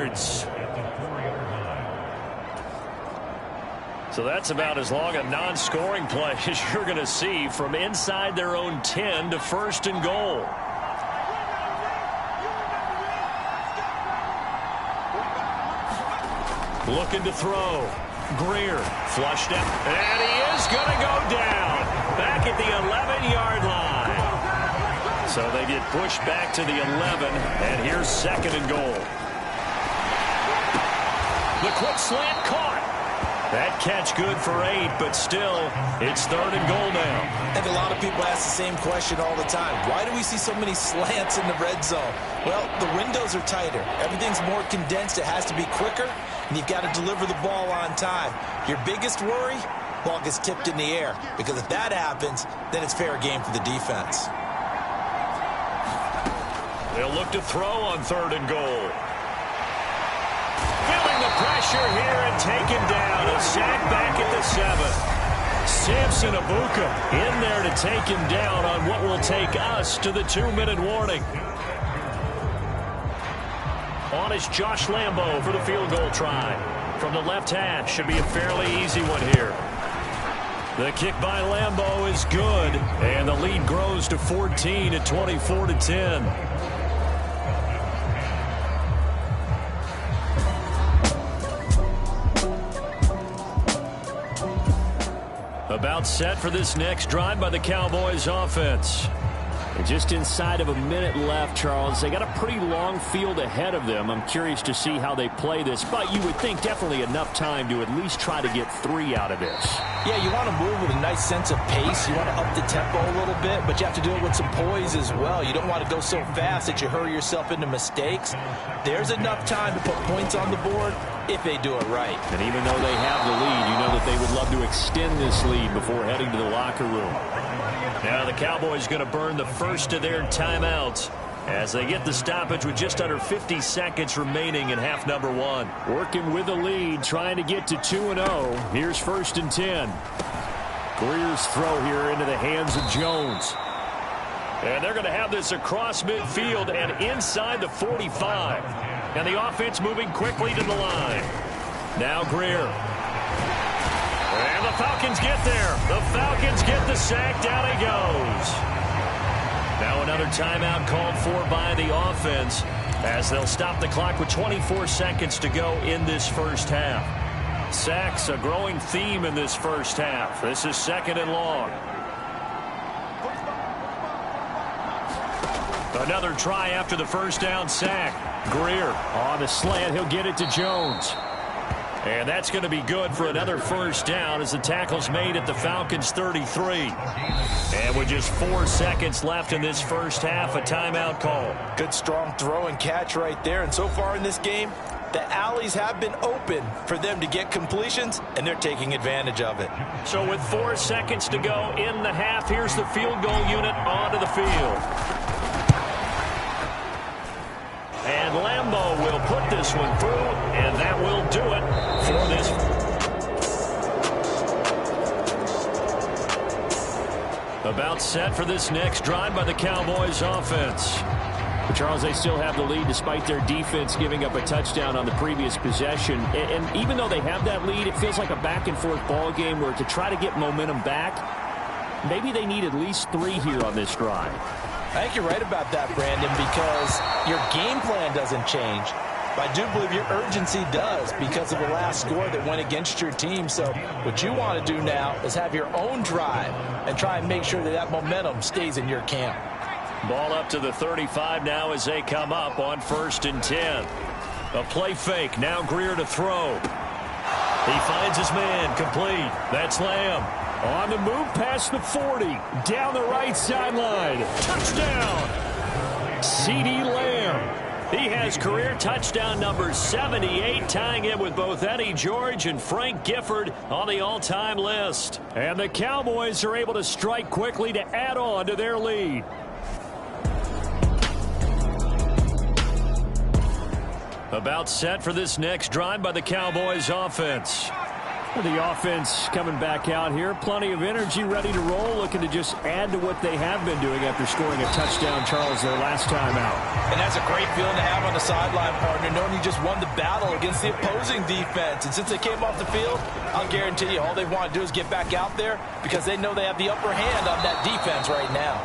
yards. So that's about as long a non-scoring play as you're going to see from inside their own 10 to 1st and goal. Looking to throw. Greer flushed out, and he is going to go down back at the 11-yard line. So they get pushed back to the 11, and here's 2nd and goal. The quick slant caught. That catch good for 8, but still, it's 3rd and goal now. And a lot of people ask the same question all the time. Why do we see so many slants in the red zone? Well, the windows are tighter. Everything's more condensed. It has to be quicker, and you've got to deliver the ball on time. Your biggest worry? Ball gets tipped in the air, because if that happens, then it's fair game for the defense. They'll look to throw on 3rd and goal. Feeling the pressure here and take him down. A sack back at the 7. Samson Abuka in there to take him down on what will take us to the 2-minute warning. On is Josh Lambo for the field goal try. From the left hash, should be a fairly easy one here. The kick by Lambo is good, and the lead grows to 14 at 24-10. About set for this next drive by the Cowboys offense. And just inside of a minute left, Charles. They got a pretty long field ahead of them. I'm curious to see how they play this, but you would think definitely enough time to at least try to get 3 out of this. Yeah, you want to move with a nice sense of pace. You want to up the tempo a little bit, but you have to do it with some poise as well. You don't want to go so fast that you hurry yourself into mistakes. There's enough time to put points on the board if they do it right. And even though they have the lead, you know that they would love to extend this lead before heading to the locker room. Now the Cowboys going to burn the first of their timeouts as they get the stoppage with just under 50 seconds remaining in half number 1. Working with the lead, trying to get to 2-0. Here's 1st and 10. Greer's throw here into the hands of Jones. And they're going to have this across midfield and inside the 45. And the offense moving quickly to the line. Now Greer. And the Falcons get there. The Falcons get the sack. Down he goes. Now another timeout called for by the offense as they'll stop the clock with 24 seconds to go in this first half. Sacks a growing theme in this first half. This is 2nd and long. Another try after the first down sack. Greer on the slant. He'll get it to Jones. And that's going to be good for another first down as the tackle's made at the Falcons' 33. And with just 4 seconds left in this first half, a timeout call. Good strong throw and catch right there. And so far in this game, the alleys have been open for them to get completions, and they're taking advantage of it. So with 4 seconds to go in the half, here's the field goal unit onto the field. And Lambo will put this one through, and that will do it for this. About set for this next drive by the Cowboys offense. But Charles, they still have the lead despite their defense giving up a touchdown on the previous possession. And even though they have that lead, it feels like a back-and-forth ball game where to try to get momentum back, maybe they need at least 3 here on this drive. I think you're right about that, Brandon, because your game plan doesn't change. But I do believe your urgency does because of the last score that went against your team. So what you want to do now is have your own drive and try and make sure that that momentum stays in your camp. Ball up to the 35 now as they come up on 1st and 10. A play fake. Now Greer to throw. He finds his man complete. That's Lamb. On the move past the 40. Down the right sideline. Touchdown. CeeDee Lamb. He has career touchdown number 78, tying it with both Eddie George and Frank Gifford on the all-time list. And the Cowboys are able to strike quickly to add on to their lead. About set for this next drive by the Cowboys offense. The offense coming back out here. Plenty of energy, ready to roll, looking to just add to what they have been doing after scoring a touchdown, Charles, their last time out. And that's a great feeling to have on the sideline, partner, knowing you just won the battle against the opposing defense. And since they came off the field, I'll guarantee you all they want to do is get back out there because they know they have the upper hand on that defense right now.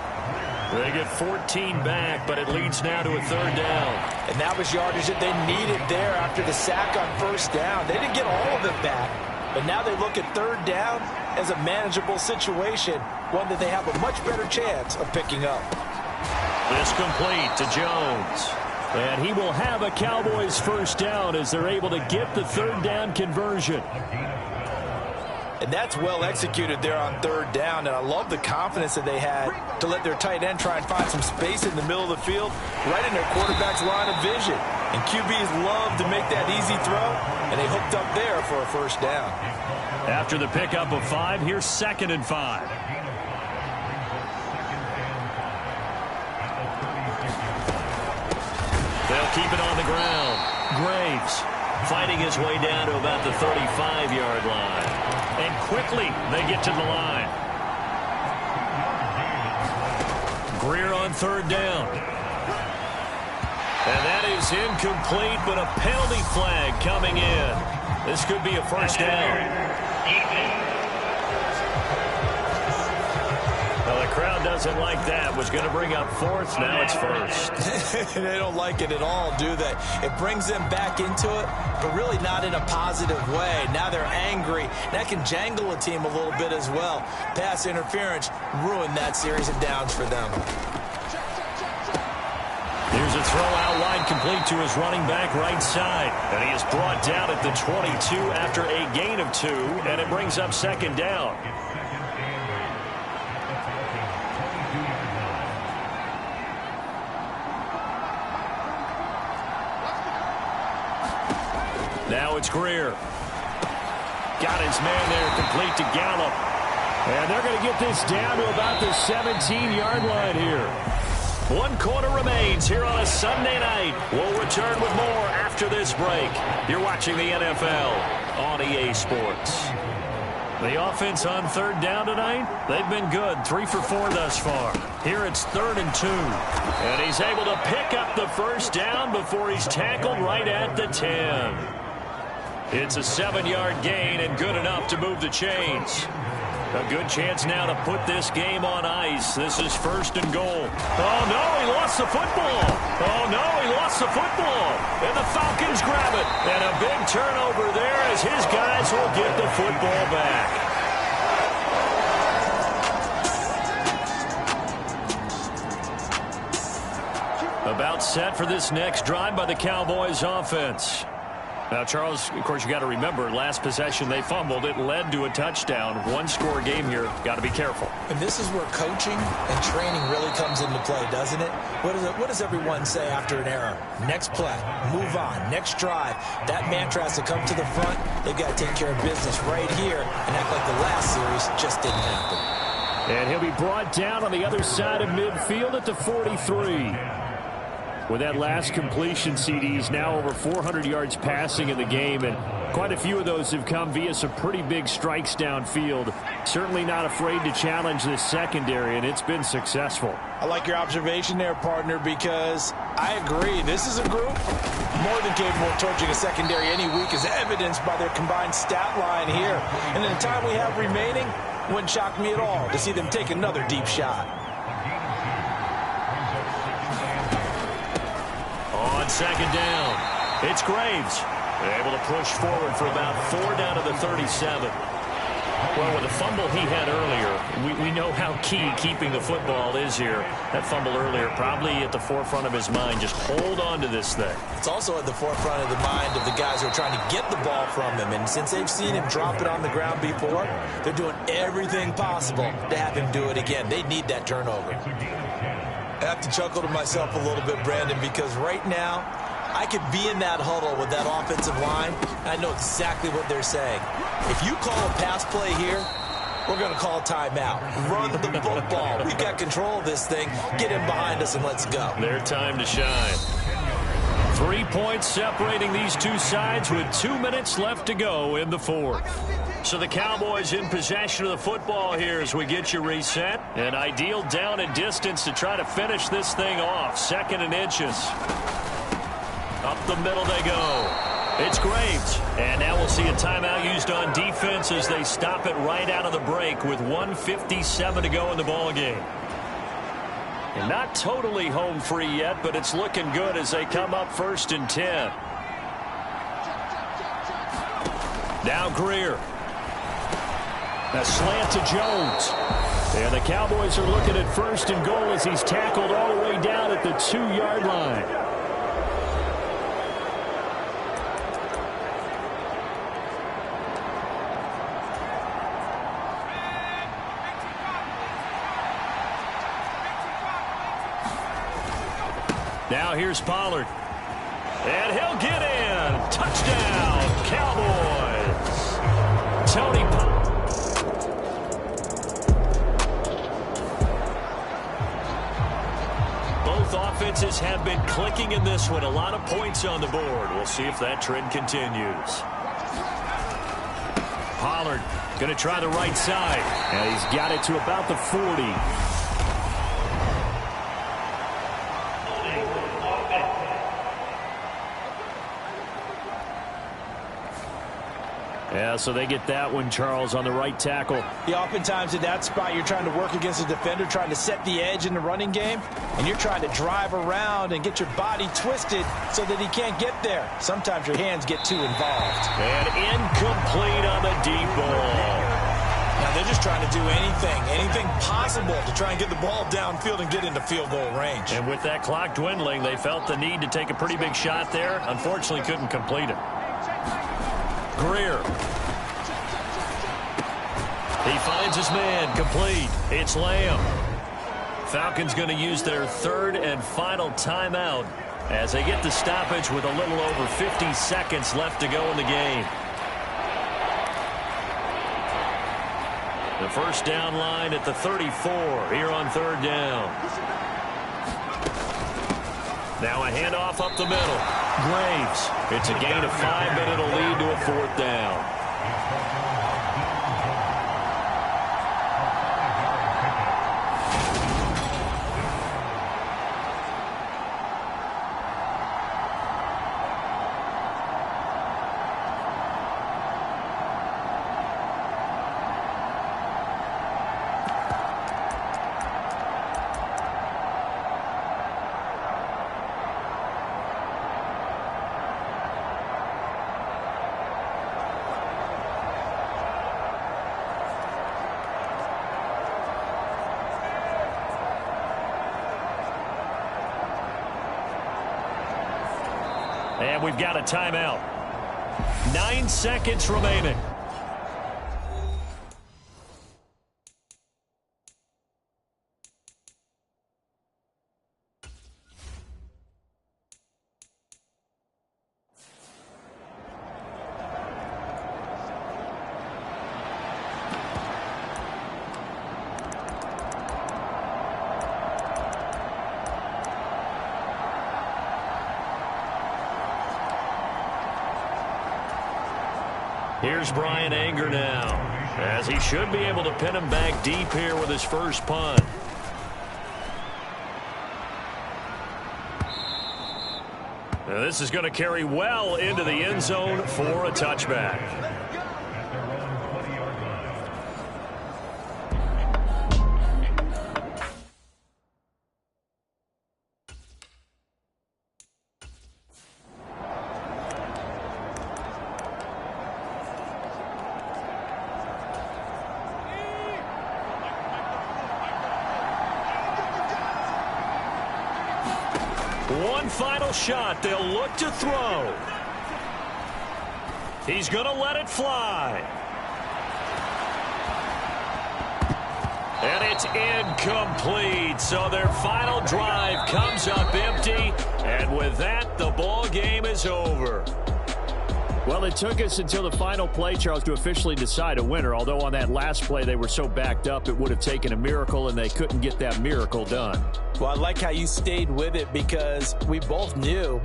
They get 14 back, but it leads now to a 3rd down. And that was yardage that they needed there after the sack on 1st down. They didn't get all of it back, but now they look at 3rd down as a manageable situation, one that they have a much better chance of picking up. This complete to Jones. And he will have a Cowboys 1st down as they're able to get the 3rd down conversion. And that's well executed there on 3rd down. And I love the confidence that they had to let their tight end try and find some space in the middle of the field, right in their quarterback's line of vision. And QBs love to make that easy throw, and they hooked up there for a 1st down. After the pickup of 5, here's 2nd and 5. They'll keep it on the ground. Graves fighting his way down to about the 35-yard line. And quickly, they get to the line. Greer on 3rd down. And that is incomplete, but a penalty flag coming in. This could be a 1st down. Well, the crowd doesn't like that. Was going to bring up 4th. Now it's 1st. They don't like it at all, do they? It brings them back into it, but really not in a positive way. Now they're angry. That can jangle a team a little bit as well. Pass interference ruined that series of downs for them. Here's a throw out wide, complete to his running back right side. And he is brought down at the 22 after a gain of 2, and it brings up 2nd down. Now it's Greer. Got his man there, complete to Gallup. And they're going to get this down to about the 17-yard line here. 1 quarter remains here on a Sunday night. We'll return with more after this break. You're watching the NFL on EA Sports. The offense on 3rd down tonight, they've been good. 3 for 4 thus far. Here it's 3rd and 2. And he's able to pick up the 1st down before he's tackled right at the 10. It's a 7-yard gain and good enough to move the chains. A good chance now to put this game on ice. This is 1st and goal. Oh, no, he lost the football. Oh, no, he lost the football. And the Falcons grab it. And a big turnover there as his guys will get the football back. About set for this next drive by the Cowboys offense. Now, Charles, of course, you got to remember, last possession they fumbled. It led to a touchdown. 1-score game here. Got to be careful. And this is where coaching and training really comes into play, doesn't it? What does everyone say after an error? Next play, move on, next drive. That mantra has to come to the front. They've got to take care of business right here and act like the last series just didn't happen. And he'll be brought down on the other side of midfield at the 43. With that last completion, CD's now over 400 yards passing in the game, and quite a few of those have come via some pretty big strikes downfield. Certainly not afraid to challenge this secondary, and it's been successful. I like your observation there, partner, because I agree. This is a group more than capable of torching a secondary any week, as evidenced by their combined stat line here. And in the time we have remaining, wouldn't shock me at all to see them take another deep shot. On 2nd down, it's Graves. They're able to push forward for about 4 down to the 37. Well, with the fumble he had earlier, we know how key keeping the football is here. That fumble earlier probably at the forefront of his mind. Just hold on to this thing. It's also at the forefront of the mind of the guys who are trying to get the ball from him. And since they've seen him drop it on the ground before, they're doing everything possible to have him do it again. They need that turnover. I have to chuckle to myself a little bit, Brandon, because right now I could be in that huddle with that offensive line, and I know exactly what they're saying. If you call a pass play here, we're going to call a timeout. Run the football. We've got control of this thing. Get him behind us and let's go. Their time to shine. 3 points separating these two sides with 2 minutes left to go in the fourth. So the Cowboys in possession of the football here as we get you reset. An ideal down and distance to try to finish this thing off. 2nd and inches. Up the middle they go. It's Graves. And now we'll see a timeout used on defense as they stop it right out of the break with 1:57 to go in the ballgame. And not totally home free yet, but it's looking good as they come up 1st and 10. Now Greer. A slant to Jones. And the Cowboys are looking at 1st and goal as he's tackled all the way down at the 2-yard line. Now here's Pollard. And he'll get in. Touchdown, Cowboys. Tony Pollard. Both offenses have been clicking in this one. A lot of points on the board. We'll see if that trend continues. Pollard going to try the right side. And he's got it to about the 40. Yeah, so they get that one, Charles, on the right tackle. Yeah, oftentimes in that spot, you're trying to work against a defender, trying to set the edge in the running game, and you're trying to drive around and get your body twisted so that he can't get there. Sometimes your hands get too involved. And incomplete on the deep ball. Now they're just trying to do anything possible to try and get the ball downfield and get into field goal range. And with that clock dwindling, they felt the need to take a pretty big shot there. Unfortunately, couldn't complete it. Greer. He finds his man, complete. It's Lamb. Falcons going to use their 3rd and final timeout as they get the stoppage with a little over 50 seconds left to go in the game. The first down line at the 34 here on 3rd down. Now a handoff up the middle. Graves. It's a gain of 5, but it'll lead to a 4th down. And we've got a timeout. 9 seconds remaining. Here's Brian Anger now, as he should be able to pin him back deep here with his first punt. Now this is going to carry well into the end zone for a touchback. One final shot. They'll look to throw. He's going to let it fly. And it's incomplete. So their final drive comes up empty. And with that, the ball game is over. Well, it took us until the final play, Charles, to officially decide a winner. Although on that last play, they were so backed up, it would have taken a miracle, and they couldn't get that miracle done. Well, I like how you stayed with it because we both knew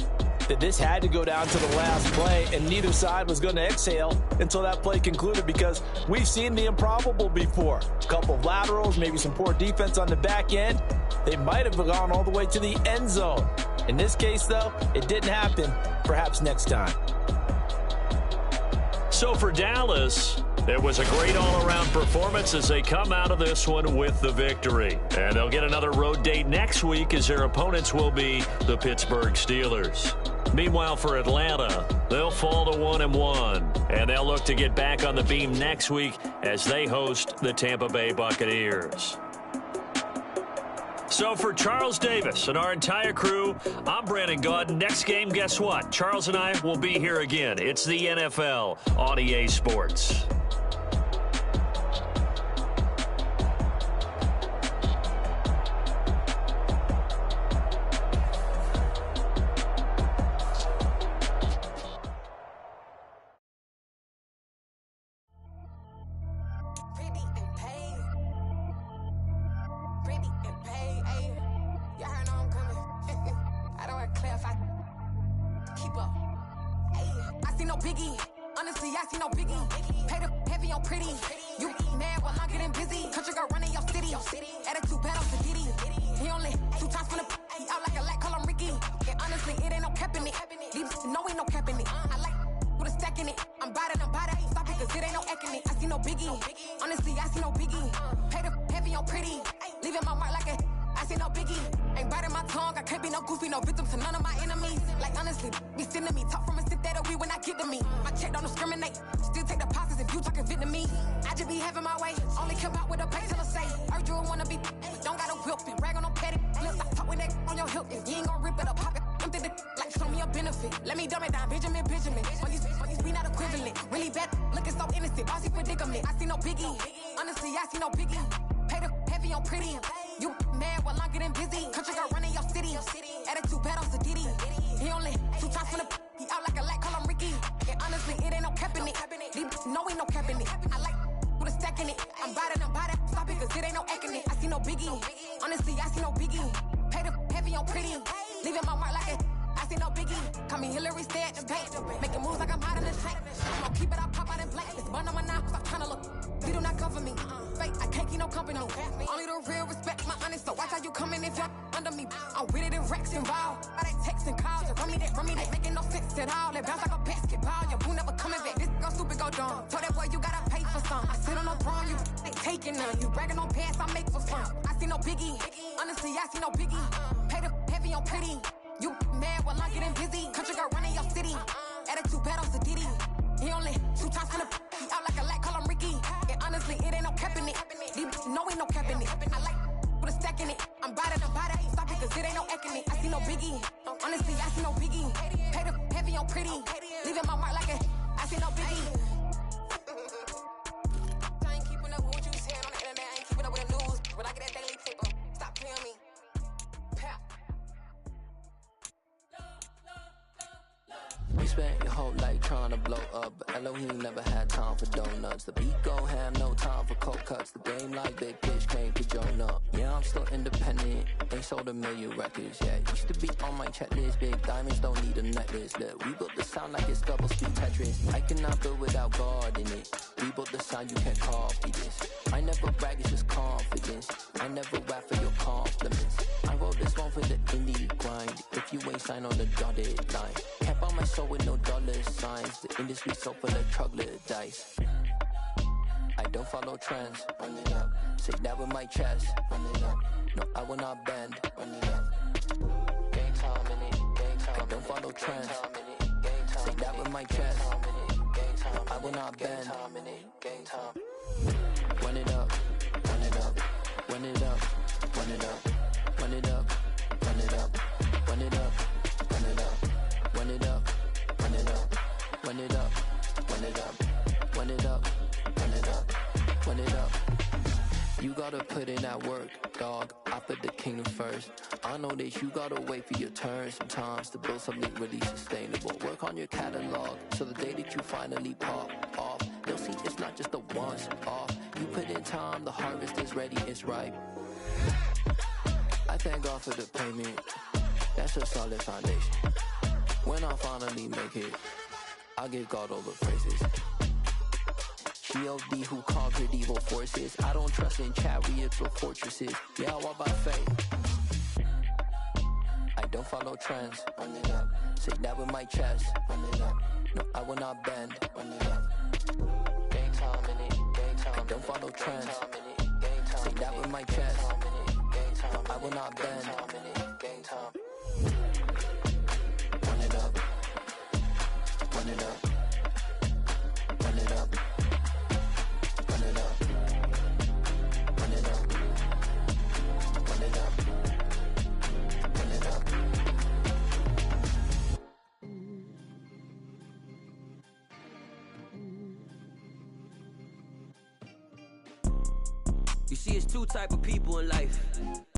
that this had to go down to the last play, and neither side was going to exhale until that play concluded, because we've seen the improbable before. A couple of laterals, maybe some poor defense on the back end. They might have gone all the way to the end zone. In this case, though, it didn't happen. Perhaps next time. So for Dallas, it was a great all-around performance as they come out of this one with the victory. And they'll get another road date next week as their opponents will be the Pittsburgh Steelers. Meanwhile, for Atlanta, they'll fall to 1-1. And they'll look to get back on the beam next week as they host the Tampa Bay Buccaneers. So for Charles Davis and our entire crew, I'm Brandon Gaudin. Next game, guess what? Charles and I will be here again. It's the NFL on EA Sports. Spent your whole life trying to blow up, but Elohim never had time for donuts. The beat go ham, no time for cold cuts. The game like big fish came to join up. Yeah, I'm still independent, ain't sold a million records yet. Used to be on my checklist, big diamonds don't need a necklace. Look, we built the sound like it's double speed Tetris. I cannot build without God in it. We built the sound, you can't copy this. I never brag, it's just confidence. I never rap for your compliments. I wrote this one for the indie grind. If you ain't signed on the dotted line, can't buy my soul with no dollar signs. The industry so full of troglodytes. I don't follow trends. Run it up. Say that with my chest. Run it up. No, I will not bend. Run it up. Gang time in it. Gang time. I don't follow trends. Say that with my chest. No, I will not bend. Gang time. Run it up. Run it up. Run it up. Run it up. Run it up. Run it up. Run it up. Run it up. Run it up. Run it up. Run it up. Run it up. Run it up. Run it up. Run it up. You gotta put in that work, dog. I put the kingdom first. I know that you gotta wait for your turn sometimes to build something really sustainable. Work on your catalog, so the day that you finally pop off, they'll see it's not just a once off. You put in time, the harvest is ready, it's ripe. I thank God for the payment. That's a solid foundation. When I finally make it, I give God all the praises. G.O.D. who conquered evil forces. I don't trust in chariots or fortresses. Yeah, I walk by faith. I don't follow trends. Run it up. Say that with my chest. Run it up. No, I will not bend. Run it up. Game time in it. Game time. I don't follow trends. Say that with my chest. No, I will not bend. Game time. Run it up. Run it up. Run it up. Run it up. Run it up. Run it up. Run it up. You see, it's two type of people in life.